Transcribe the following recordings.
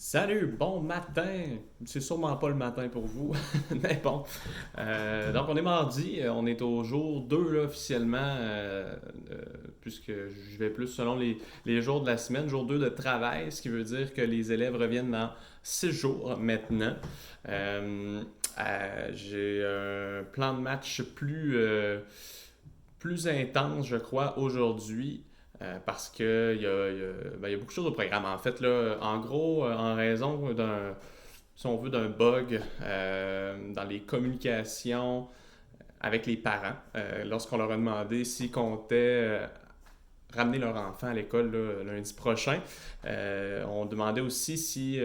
Salut, bon matin. C'est sûrement pas le matin pour vous, mais bon. Donc on est mardi, on est au jour 2 là, officiellement, puisque je vais plus selon les jours de la semaine, jour 2 de travail, ce qui veut dire que les élèves reviennent dans 6 jours maintenant. Euh, j'ai un plan de match plus intense, je crois, aujourd'hui. Parce que il y a beaucoup de choses au programme. En fait, là, en gros, en raison si on veut, d'un bug dans les communications avec les parents, lorsqu'on leur a demandé s'ils comptaient ramener leur enfant à l'école là, lundi prochain, on demandait aussi si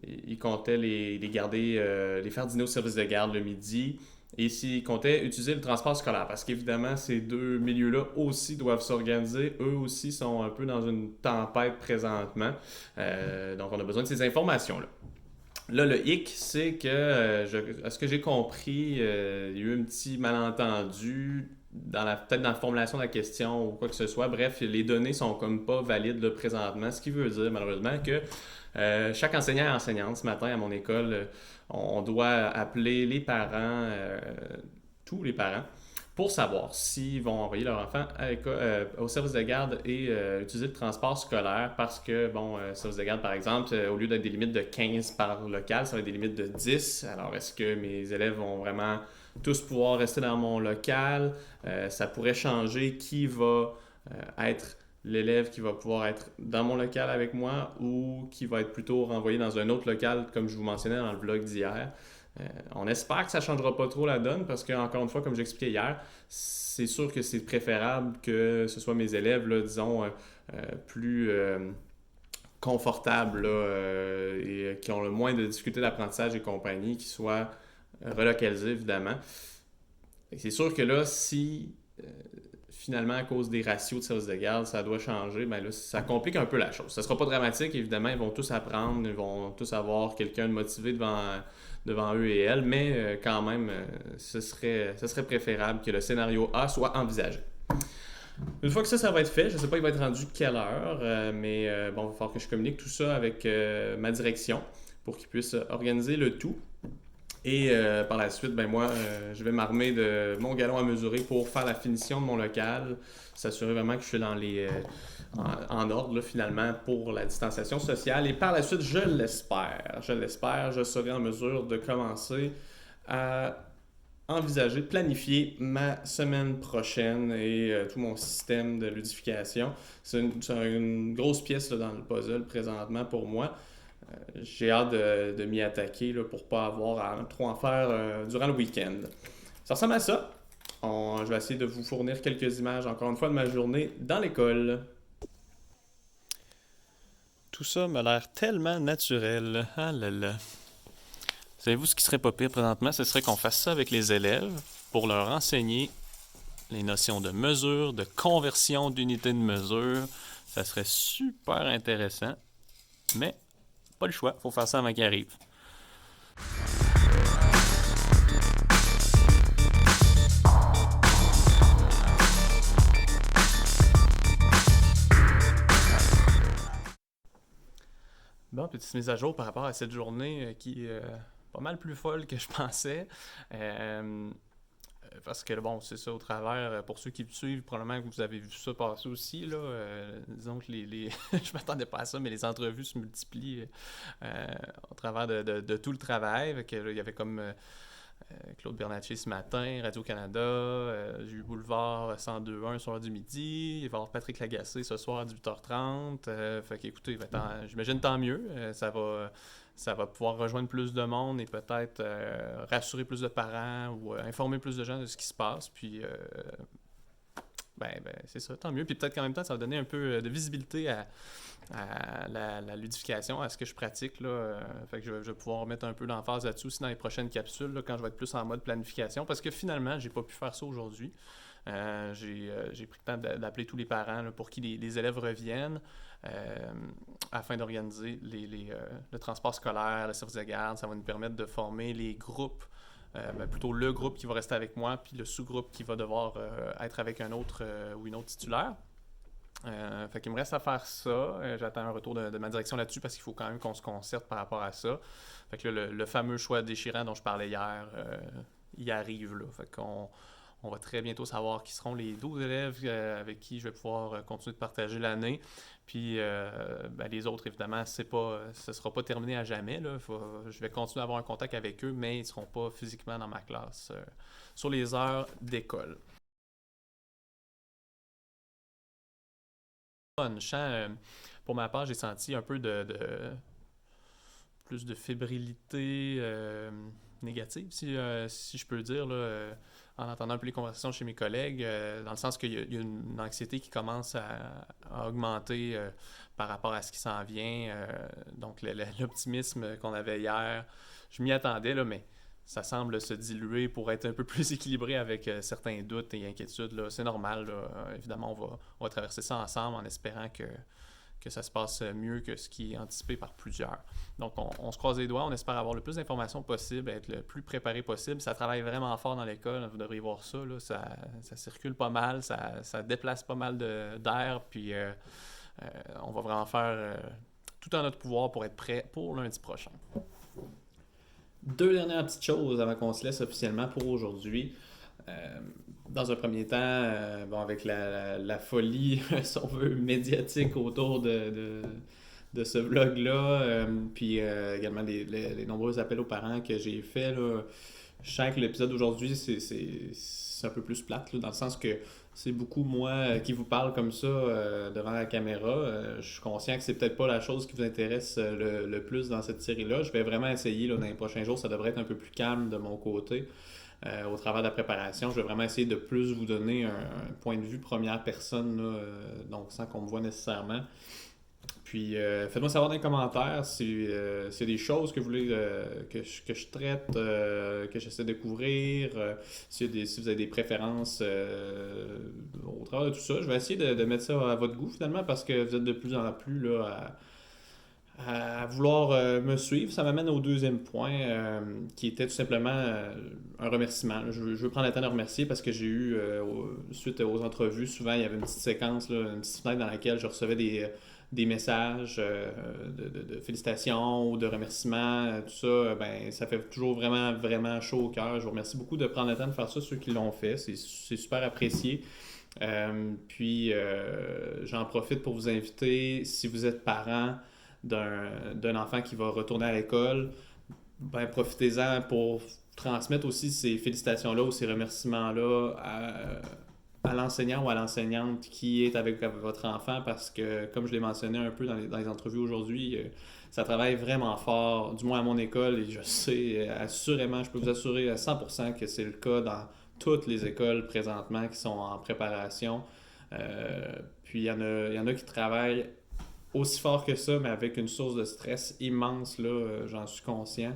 ils comptaient les garder, les faire dîner au service de garde le midi, et s'ils comptaient utiliser le transport scolaire, parce qu'évidemment, ces deux milieux-là aussi doivent s'organiser. Eux aussi sont un peu dans une tempête présentement. Donc, on a besoin de ces informations-là. Là, le hic, c'est que, à ce que j'ai compris, il y a eu un petit malentendu peut-être dans la formulation de la question ou quoi que ce soit. Bref, les données sont comme pas valides là, présentement, ce qui veut dire malheureusement que chaque enseignant et enseignante ce matin à mon école, on doit appeler les parents, tous les parents, pour savoir s'ils vont envoyer leur enfant au service de garde et utiliser le transport scolaire parce que, bon, service de garde, par exemple, au lieu d'être des limites de 15 par local, ça va être des limites de 10. Alors, est-ce que mes élèves vont vraiment tous pouvoir rester dans mon local? Ça pourrait changer qui va être l'élève qui va pouvoir être dans mon local avec moi ou qui va être plutôt renvoyé dans un autre local, comme je vous mentionnais dans le vlog d'hier. On espère que ça ne changera pas trop la donne parce que, encore une fois, comme j'expliquais hier, c'est sûr que c'est préférable que ce soit mes élèves, là, disons, plus confortables là, et qui ont le moins de difficultés d'apprentissage et compagnie, qui soient relocalisés, évidemment. Et c'est sûr que là, si finalement, à cause des ratios de service de garde, ça doit changer, ben là, ça complique un peu la chose. Ça ne sera pas dramatique, évidemment, ils vont tous apprendre, ils vont tous avoir quelqu'un de motivé devant eux et elles, mais quand même, ce serait préférable que le scénario A soit envisagé. Une fois que ça va être fait, je ne sais pas il va être rendu quelle heure, mais bon, il va falloir que je communique tout ça avec ma direction pour qu'ils puissent organiser le tout. Et par la suite, ben moi, je vais m'armer de mon galon à mesurer pour faire la finition de mon local, s'assurer vraiment que je suis en ordre là, finalement pour la distanciation sociale. Et par la suite, je serai en mesure de commencer à envisager, planifier ma semaine prochaine et tout mon système de ludification. C'est une grosse pièce là, dans le puzzle présentement pour moi. J'ai hâte de m'y attaquer là, pour pas avoir à trop en faire durant le week-end. Ça ressemble à ça. Je vais essayer de vous fournir quelques images, encore une fois, de ma journée dans l'école. Tout ça m'a l'air tellement naturel. Ah là là. Savez-vous ce qui serait pas pire présentement? Ce serait qu'on fasse ça avec les élèves pour leur enseigner les notions de mesure, de conversion d'unités de mesure. Ça serait super intéressant. Mais pas le choix, faut faire ça avant qu'il arrive. Bon, petite mise à jour par rapport à cette journée qui est pas mal plus folle que je pensais. Euh, Parce que bon, c'est ça au travers, pour ceux qui me suivent, probablement que vous avez vu ça passer aussi, là. Disons que je m'attendais pas à ça, mais les entrevues se multiplient euh, au travers de tout le travail. Fait que, là, il y avait comme Claude Bernatchez ce matin, Radio-Canada, j'ai eu Boulevard 102.1 sur l'heure du midi, il va y avoir Patrick Lagacé ce soir à 18h30. Fait qu'écoutez, j'imagine tant mieux. Ça va pouvoir rejoindre plus de monde et peut-être rassurer plus de parents ou informer plus de gens de ce qui se passe. Puis, c'est ça, tant mieux. Puis peut-être qu'en même temps, ça va donner un peu de visibilité à la ludification, à ce que je pratique. Là. Fait que je vais pouvoir mettre un peu d'emphase là-dessus aussi dans les prochaines capsules, là, quand je vais être plus en mode planification. Parce que finalement, j'ai pas pu faire ça aujourd'hui. J'ai pris le temps d'appeler tous les parents là, pour qui les élèves reviennent afin d'organiser le transport scolaire, le service de garde. Ça va nous permettre de former les groupes, plutôt le groupe qui va rester avec moi, puis le sous-groupe qui va devoir être avec un autre ou une autre titulaire. Fait qu'il me reste à faire ça. J'attends un retour de ma direction là-dessus parce qu'il faut quand même qu'on se concerte par rapport à ça. Fait que là, le fameux choix déchirant dont je parlais hier, il arrive là. Fait qu'on on va très bientôt savoir qui seront les 12 élèves avec qui je vais pouvoir continuer de partager l'année. Puis ben, les autres, évidemment, ce ne sera pas terminé à jamais. Là. Je vais continuer à avoir un contact avec eux, mais ils ne seront pas physiquement dans ma classe sur les heures d'école. Je sens, pour ma part, j'ai senti un peu plus de fébrilité négative, si je peux dire, là, en entendant un peu les conversations chez mes collègues, dans le sens qu'il y a une anxiété qui commence à augmenter par rapport à ce qui s'en vient. Donc, l'optimisme qu'on avait hier, je m'y attendais, là, mais ça semble se diluer pour être un peu plus équilibré avec certains doutes et inquiétudes. Là. C'est normal, là. Évidemment, on va traverser ça ensemble en espérant que ça se passe mieux que ce qui est anticipé par plusieurs. Donc, on se croise les doigts, on espère avoir le plus d'informations possible, être le plus préparé possible. Ça travaille vraiment fort dans l'école, vous devriez voir ça, là. Ça circule pas mal, ça déplace pas mal d'air, puis on va vraiment faire tout en notre pouvoir pour être prêt pour lundi prochain. Deux dernières petites choses avant qu'on se laisse officiellement pour aujourd'hui. Dans un premier temps, avec la folie, si on veut, médiatique autour de ce vlog-là, puis également les nombreux appels aux parents que j'ai faits, là, je sens que l'épisode d'aujourd'hui, c'est un peu plus plate, là, dans le sens que c'est beaucoup moi qui vous parle comme ça devant la caméra. Je suis conscient que c'est peut-être pas la chose qui vous intéresse le plus dans cette série-là. Je vais vraiment essayer là, dans les prochains jours, ça devrait être un peu plus calme de mon côté. Au travers de la préparation, je vais vraiment essayer de plus vous donner un point de vue première personne, là, donc sans qu'on me voit nécessairement. Puis faites-moi savoir dans les commentaires si c'est des choses que vous voulez que je traite, que j'essaie de couvrir, si vous avez des préférences au travers de tout ça. Je vais essayer de mettre ça à votre goût finalement parce que vous êtes de plus en plus là, à vouloir me suivre. Ça m'amène au deuxième point qui était tout simplement un remerciement. Je veux prendre le temps de remercier parce que j'ai eu, suite aux entrevues, souvent il y avait une petite séquence, là, une petite fenêtre dans laquelle je recevais des messages de félicitations ou de remerciements, tout ça. Ben, ça fait toujours vraiment, vraiment chaud au cœur. Je vous remercie beaucoup de prendre le temps de faire ça, ceux qui l'ont fait. C'est super apprécié. Puis j'en profite pour vous inviter, si vous êtes parent d'un enfant qui va retourner à l'école, ben profitez-en pour transmettre aussi ces félicitations-là ou ces remerciements-là à l'enseignant ou à l'enseignante qui est avec votre enfant parce que, comme je l'ai mentionné un peu dans les entrevues aujourd'hui, ça travaille vraiment fort, du moins à mon école, et je sais assurément, je peux vous assurer à 100% que c'est le cas dans toutes les écoles présentement qui sont en préparation. Puis il y en a qui travaillent aussi fort que ça, mais avec une source de stress immense, là, j'en suis conscient.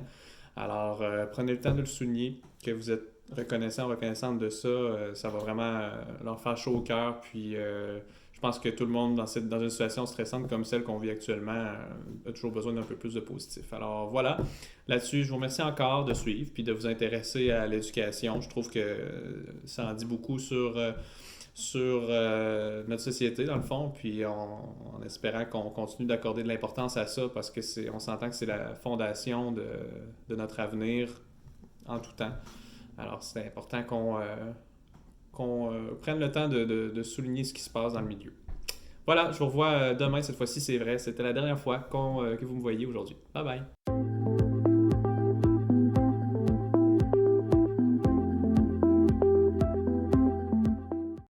Alors, prenez le temps de le souligner, que vous êtes reconnaissante de ça. Ça va vraiment leur faire chaud au cœur. Puis, je pense que tout le monde, dans une situation stressante comme celle qu'on vit actuellement, a toujours besoin d'un peu plus de positif. Alors, voilà. Là-dessus, je vous remercie encore de suivre puis de vous intéresser à l'éducation. Je trouve que ça en dit beaucoup sur notre société, dans le fond, puis en espérant qu'on continue d'accorder de l'importance à ça, parce que on s'entend que c'est la fondation de notre avenir en tout temps. Alors, c'est important qu'on prenne le temps de souligner ce qui se passe dans le milieu. Voilà, je vous revois demain, cette fois-ci, c'est vrai. C'était la dernière fois que vous me voyez aujourd'hui. Bye bye!